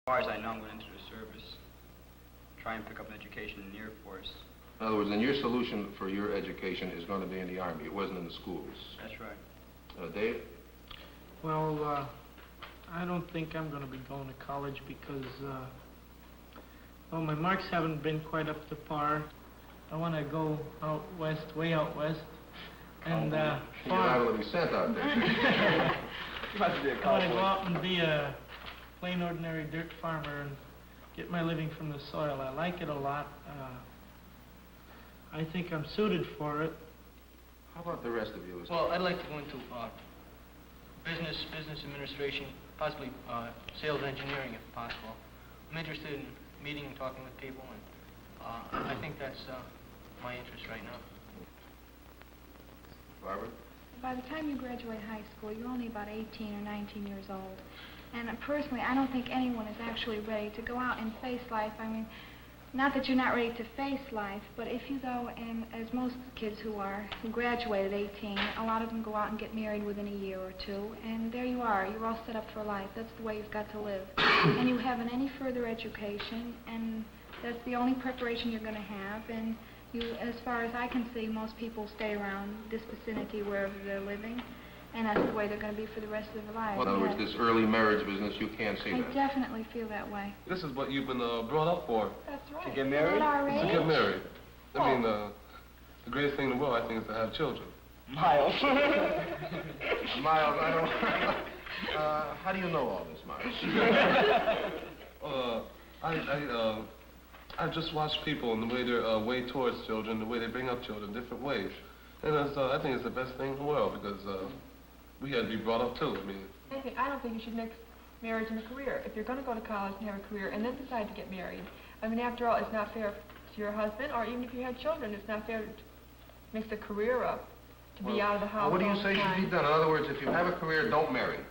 far as I know, I'm going to enter the service. Try and pick up an education in the Air Force. In other words, then your solution for your education is going to be in the Army. It wasn't in the schools. That's right. Dave? Well, I don't think I'm going to be going to college because, well, my marks haven't been quite up to par. I want to go out west, way out west, and You're liable to be sent out there. You have to be a I want to cowboy. go out and be a plain, ordinary dirt farmer and get my living from the soil. I like it a lot. I think I'm suited for it. How about the rest of you? Well, I'd like to go into business administration, possibly sales engineering if possible. I'm interested in meeting and talking with people, and I think that's my interest right now. Barbara? By the time you graduate high school, you're only about 18 or 19 years old. And personally, I don't think anyone is actually ready to go out and face life. I mean, not that you're not ready to face life, but if you go and, as most kids who graduate at 18, a lot of them go out and get married within a year or two, and there you are. You're all set up for life. That's the way you've got to live. And you haven't any further education, and that's the only preparation you're going to have. And you, as far as I can see, most people stay around this vicinity wherever they're living, and that's the way they're going to be for the rest of their lives. Well, in other words, this early marriage business, you can't see I that. definitely feel that way. This is what you've been brought up for. That's right. To get married? At our To age. get married. I mean, the greatest thing in the world, I think, is to have children. Miles. Miles, I don't... how do you know all this, Miles? I just watch people and the way they're way towards children, the way they bring up children, different ways. And I think it's the best thing in the world because we had to be brought up too. I don't think you should mix marriage and a career. If you're going to go to college and have a career and then decide to get married, I mean, after all, it's not fair to your husband, or even if you had children, it's not fair to mix a career up, to be out of the house What do you all the say should time. be done? In other words, if you have a career, don't marry.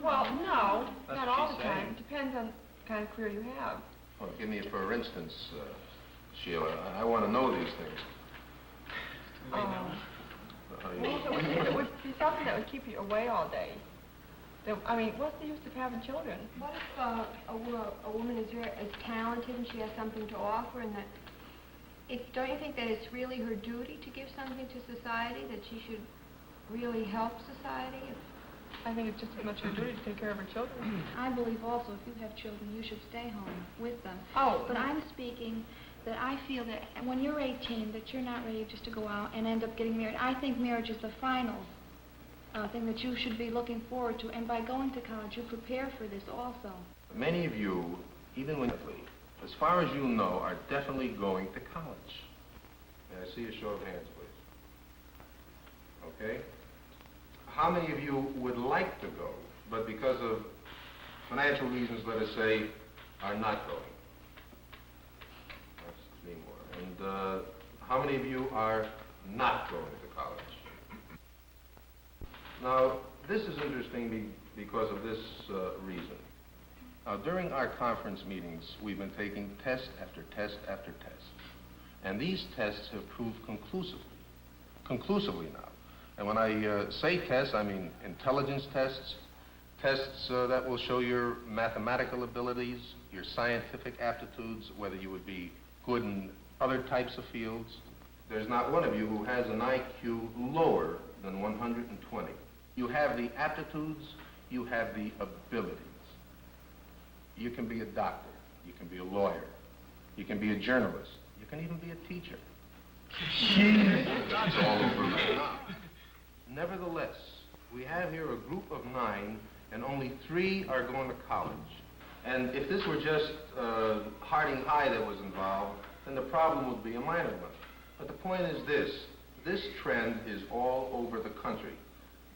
Well, no, That's not what all she's the time. saying. It depends on the kind of career you have. Well, give me, for instance, Sheila, I want to know these things. If it would be something that would keep you away all day, then, I mean, what's the use of having children? What if a woman is talented and she has something to offer, and that don't you think that it's really her duty to give something to society, that she should really help society? I think it's just as much her duty to take care of her children. I believe also if you have children, you should stay home with them. Oh. But I'm speaking that I feel that when you're 18, that you're not ready just to go out and end up getting married. I think marriage is the final thing that you should be looking forward to. And by going to college, you prepare for this also. Many of you, even when, as far as you know, are definitely going to college. May I see a show of hands, please? Okay? How many of you would like to go, but because of financial reasons, let us say, are not going? That's 3 more. And how many of you are not going to college? Now, this is interesting because of this reason. During our conference meetings, we've been taking test after test after test. And these tests have proved conclusively now. And when I say tests, I mean intelligence tests, tests that will show your mathematical abilities, your scientific aptitudes, whether you would be good in other types of fields. There's not one of you who has an IQ lower than 120. You have the aptitudes, you have the abilities. You can be a doctor, you can be a lawyer, you can be a journalist, you can even be a teacher. That's all over now. Nevertheless, we have here a group of 9, and only 3 are going to college. And if this were just Harding High that was involved, then the problem would be a minor one. But the point is this trend is all over the country.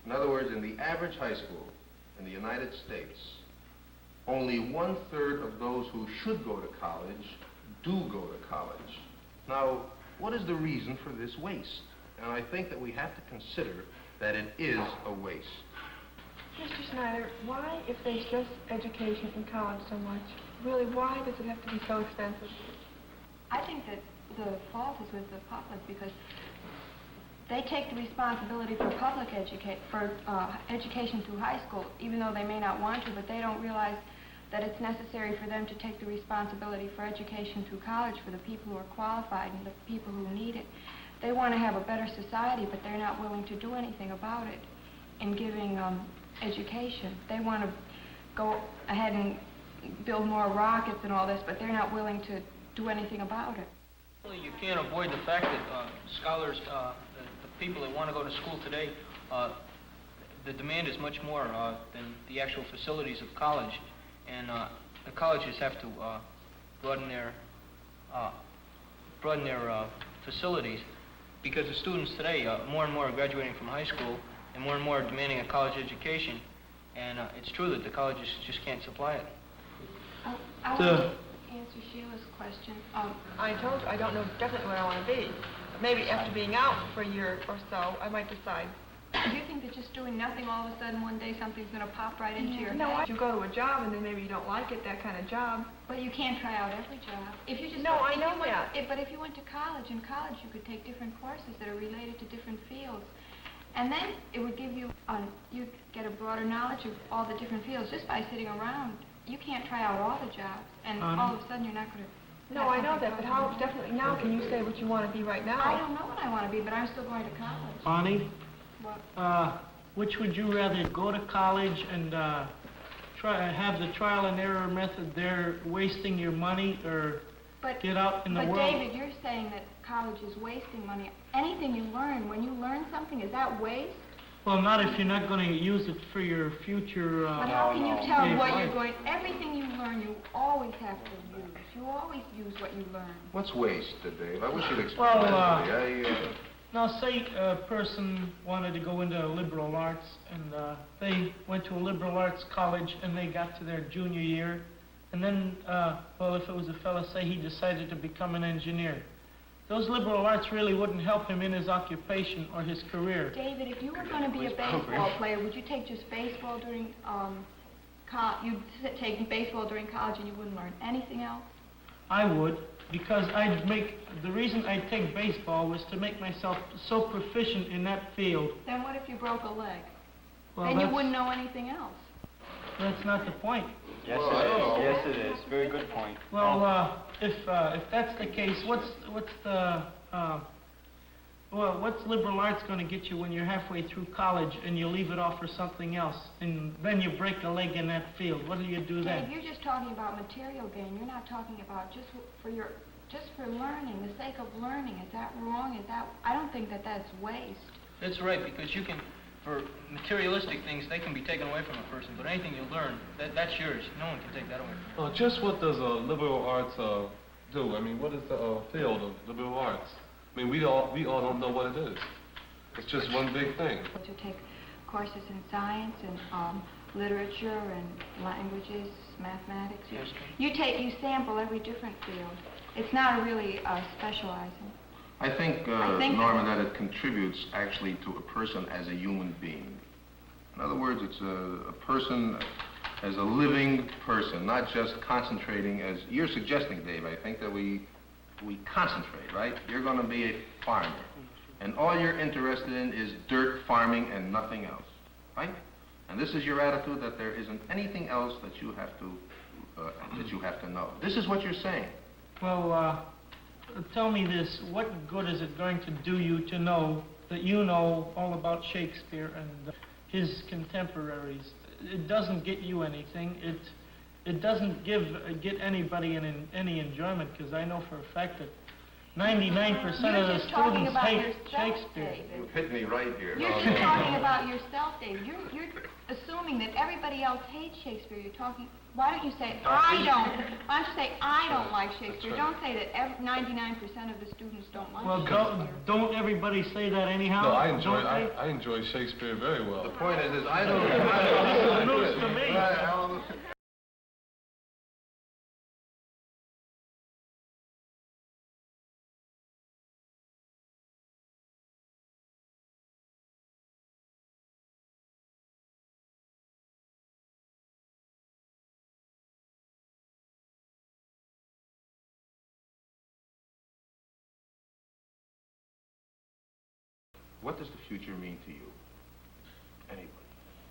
In other words, in the average high school in the United States, only 1/3 of those who should go to college do go to college. Now, what is the reason for this waste? And I think that we have to consider that it is a waste. Mr. Snyder, why, if there's just education in college so much, really, why does it have to be so expensive? I think that the fault is with the public because they take the responsibility for education through high school, even though they may not want to, but they don't realize that it's necessary for them to take the responsibility for education through college for the people who are qualified and the people who need it. They want to have a better society, but they're not willing to do anything about it in giving education. They want to go ahead and build more rockets and all this, but they're not willing to do anything about it. You can't avoid the fact that scholars, the people that want to go to school today, the demand is much more than the actual facilities of college, and the colleges have to broaden their facilities, because the students today, more and more are graduating from high school, and more are demanding a college education, and it's true that the colleges just can't supply it. I want to answer Sheila's question. I told you, I don't know definitely what I want to be. But maybe after being out for a year or so, I might decide. Do you think that just doing nothing, all of a sudden one day something's going to pop right into your No, head? you go to a job and then maybe you don't like it, that kind of job. But you can't try out every job. If you just No, I know that. But if you went to college, in college you could take different courses that are related to different fields. And then it would give you, you'd get a broader knowledge of all the different fields just by sitting around. You can't try out all the jobs, and all of a sudden you're not going to... No, I know that, but how definitely now can you say what you want to be right now? I don't know what I want to be, but I'm still going to college. Bonnie, What? which would you rather, go to college and have the trial and error method there, wasting your money, or get out in the world? But David, you're saying that college is wasting money. Anything you learn, when you learn something, is that waste? Well, not if you're not going to use it for your future. But how can you tell way of what life. you're going... Everything you learn, you always have to use. You always use what you learn. What's waste, Dave? I wish you'd explain Well, that to me. Now, say a person wanted to go into liberal arts, and they went to a liberal arts college, and they got to their junior year, and then, well, if it was a fella, say he decided to become an engineer. Those liberal arts really wouldn't help him in his occupation or his career. David, if you were going to be a baseball player, would you take just baseball during you'd take baseball during college and you wouldn't learn anything else? I would, because the reason I'd take baseball was to make myself so proficient in that field. Then what if you broke a leg? Well, Then you wouldn't know anything else. That's not the point. Yes, it is. Yes, it is. Very good point. Well, if that's the case, what's liberal arts going to get you when you're halfway through college and you leave it off for something else, and then you break a leg in that field? What do you do then? Dave, you're just talking about material gain. You're not talking about just for learning, the sake of learning. Is that wrong? I don't think that that's waste. That's right, because you can, for materialistic things, they can be taken away from a person, but anything you learn, that's yours. No one can take that away from you. Just what does liberal arts do? I mean, what is the field of liberal arts? I mean, we all don't know what it is. It's just one big thing. To take courses in science and literature and languages, mathematics. You sample every different field. It's not really specializing. I think, Norma, that it contributes actually to a person as a human being. In other words, it's a person as a living person, not just concentrating as you're suggesting, Dave. I think that we concentrate, right? You're going to be a farmer, and all you're interested in is dirt farming and nothing else, right? And this is your attitude, that there isn't anything else that you have to know. This is what you're saying. Well, tell me this, what good is it going to do you to know that you know all about Shakespeare and his contemporaries? It doesn't get you anything. It doesn't get anybody any enjoyment, because I know for a fact that 99% of the students hate Shakespeare. You hit me right here. You're just talking about yourself, Dave. You're assuming that everybody else hates Shakespeare. You're talking... Why don't you say, I don't? Why don't you say, I don't like Shakespeare? Don't say that 99% of the students don't like Shakespeare. Well, don't everybody say that anyhow? No, I enjoy Shakespeare very well. The point is I don't... This is news to me. What does the future mean to you? Anybody?